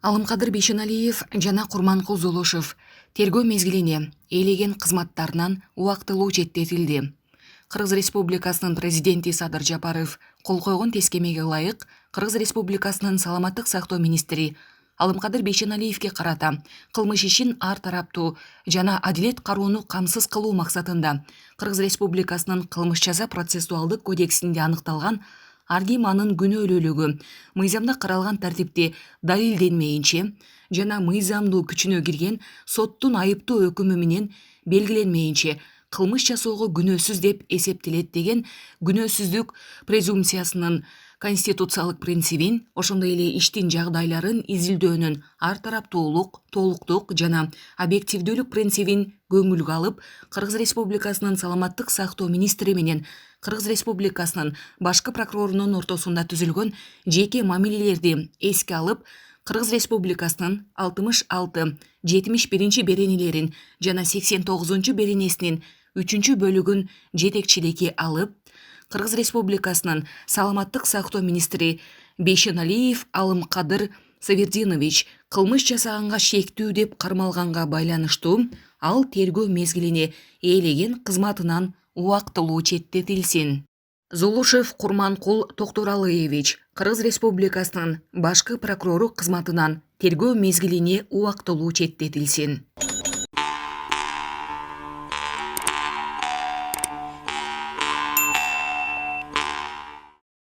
Алымкадыр Бейшеналиев жана Курманкул Золушев тергөө мезгилине ээлеген кызматтарынан убактылуу четтетилди. Кыргыз Республикасынын президенти Садыр Жапаров кол койгон тескемеге ылайык Кыргыз Республикасынын саламаттык сактоо министри Алымкадыр Бейшеналиевке карата кылмыш ишин ар тараптуу жана адилет кароону камсыз кылуу максатында Кыргыз Республикасынын кылмыш жаза процессуалдык кодексинде аныкталган ар ким анын күнөөлүүлүгү мыйзамда каралган тартипте далилденмейинче жана мыйзамдуу күчүнө кирген соттун айыптоо өкүмү менен белгиленмейинче кылмыш жасоого күнөөсүз деп эсептелет деген күнөөсүздүк презумпциясынын конституциялык принцибин, ошондой эле иштин жагдайларын изилдөөнүн ар тараптуулук, толуктук жана объективдүүлүк принцибин көңүлгө алып, Кыргыз Республикасынын саламаттык сактоо министри менен Кыргыз Республикасынын башкы прокурорунун ортосунда түзүлгөн жеке мамилелерди эске алып, Кыргыз Республикасынын 66, 71 беренелерин жана 89 беренесинин 3-бөлүгүн жетекчиликке алып, Кыргыз Республикасынын саламаттык сактоо министри Бейшеналиев Алымкадыр Савердинович кылмыш жасаганга шектүү деп кармалганга байланыштуу ал тергөө мезгилине ээлеген кызматынан убактылуу четтетилсин. Золушев Курманкул Токторалыевич Кыргыз Республикасынын башкы прокурору кызматынан тергөө мезгилине убактылуу четтетилсин.